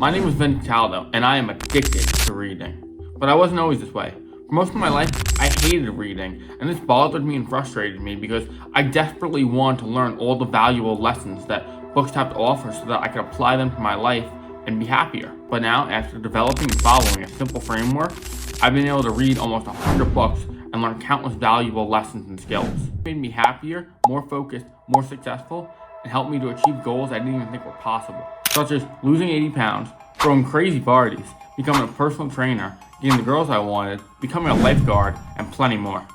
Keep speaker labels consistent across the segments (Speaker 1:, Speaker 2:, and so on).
Speaker 1: My name is Vin Cataldo, and I am addicted to reading. But I wasn't always this way. For most of my life, I hated reading, and this bothered me and frustrated me because I desperately wanted to learn all the valuable lessons that books have to offer so that I could apply them to my life and be happier. But now, after developing and following a simple framework, I've been able to read almost 100 books and learn countless valuable lessons and skills. It made me happier, more focused, more successful, and helped me to achieve goals I didn't even think were possible, such as losing 80 pounds, throwing crazy parties, becoming a personal trainer, getting the girls I wanted, becoming a lifeguard, and plenty more.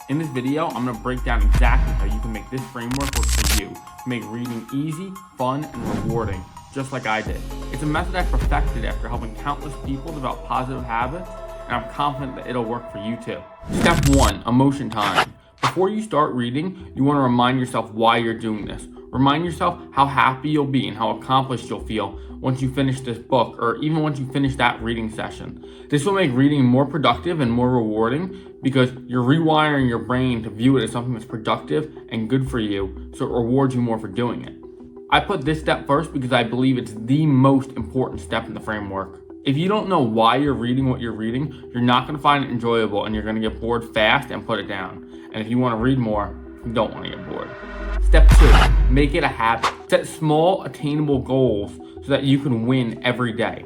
Speaker 1: In this video, I'm going to break down exactly how you can make this framework work for you to make reading easy, fun, and rewarding, just like I did. It's a method I perfected after helping countless people develop positive habits, and I'm confident that it'll work for you too. Step 1, emotion time. Before you start reading, you want to remind yourself why you're doing this. Remind yourself how happy you'll be and how accomplished you'll feel once you finish this book, or even once you finish that reading session. This will make reading more productive and more rewarding because you're rewiring your brain to view it as something that's productive and good for you, so it rewards you more for doing it. I put this step first because I believe it's the most important step in the framework. If you don't know why you're reading what you're reading, you're not going to find it enjoyable and you're going to get bored fast and put it down. And if you want to read more, you don't want to get bored. Step 2, make it a habit. Set small, attainable goals so that you can win every day.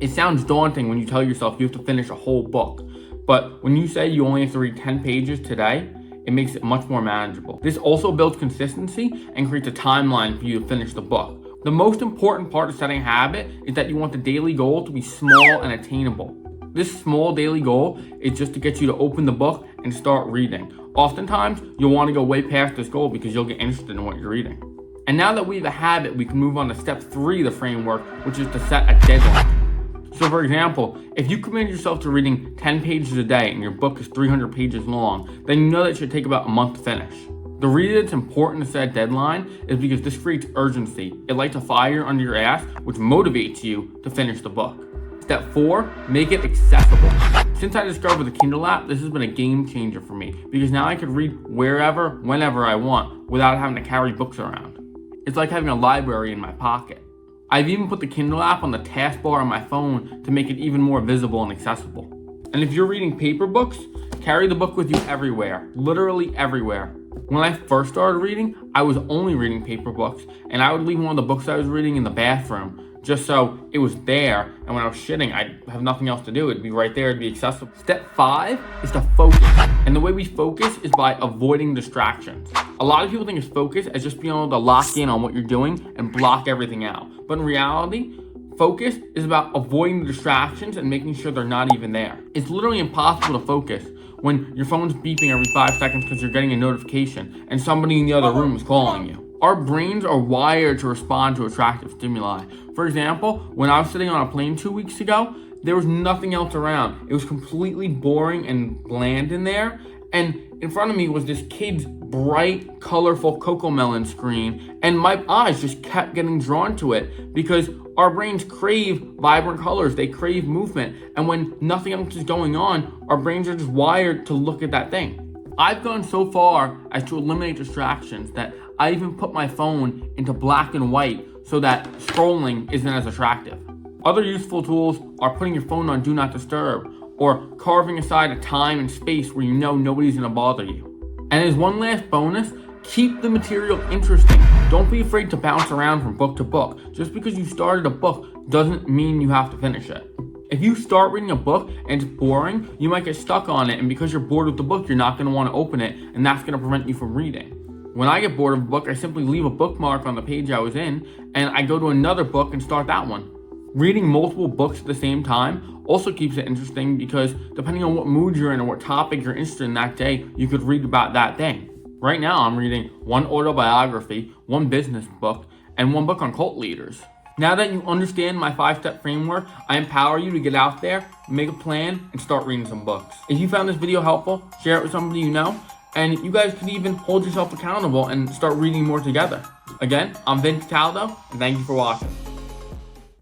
Speaker 1: It sounds daunting when you tell yourself you have to finish a whole book, but when you say you only have to read 10 pages today, it makes it much more manageable. This also builds consistency and creates a timeline for you to finish the book. The most important part of setting a habit is that you want the daily goal to be small and attainable. This small daily goal is just to get you to open the book and start reading. Oftentimes, you'll want to go way past this goal because you'll get interested in what you're reading. And now that we have a habit, we can move on to step 3 of the framework, which is to set a deadline. So for example, if you commit yourself to reading 10 pages a day and your book is 300 pages long, then you know that it should take about a month to finish. The reason it's important to set a deadline is because this creates urgency. It lights a fire under your ass, which motivates you to finish the book. Step 4, make it accessible. Since I discovered the Kindle app, this has been a game changer for me because now I can read wherever, whenever I want without having to carry books around. It's like having a library in my pocket. I've even put the Kindle app on the taskbar on my phone to make it even more visible and accessible. And if you're reading paper books, carry the book with you everywhere, literally everywhere. When I first started reading, I was only reading paper books, and I would leave one of the books I was reading in the bathroom just so it was there, and when I was shitting, I'd have nothing else to do. It'd be right there, it'd be accessible. Step 5 is to focus. And the way we focus is by avoiding distractions. A lot of people think of focus as just being able to lock in on what you're doing and block everything out. But in reality, focus is about avoiding the distractions and making sure they're not even there. It's literally impossible to focus when your phone's beeping every 5 seconds because you're getting a notification and somebody in the other room is calling you. Our brains are wired to respond to attractive stimuli. For example, when I was sitting on a plane 2 weeks ago, there was nothing else around. It was completely boring and bland in there. And in front of me was this kid's bright, colorful Cocomelon screen. And my eyes just kept getting drawn to it because our brains crave vibrant colors. They crave movement. And when nothing else is going on, our brains are just wired to look at that thing. I've gone so far as to eliminate distractions that I even put my phone into black and white so that scrolling isn't as attractive. Other useful tools are putting your phone on Do Not Disturb or carving aside a time and space where you know nobody's gonna bother you. And as one last bonus, keep the material interesting. Don't be afraid to bounce around from book to book. Just because you started a book doesn't mean you have to finish it. If you start reading a book and it's boring, you might get stuck on it, and because you're bored with the book, you're not going to want to open it, and that's going to prevent you from reading. When I get bored of a book, I simply leave a bookmark on the page I was in, and I go to another book and start that one. Reading multiple books at the same time also keeps it interesting because depending on what mood you're in or what topic you're interested in that day, you could read about that thing. Right now, I'm reading one autobiography, one business book, and one book on cult leaders. Now that you understand my 5-step framework, I empower you to get out there, make a plan, and start reading some books. If you found this video helpful, share it with somebody you know, and you guys could even hold yourself accountable and start reading more together. Again, I'm Vin Cataldo, and thank you for watching.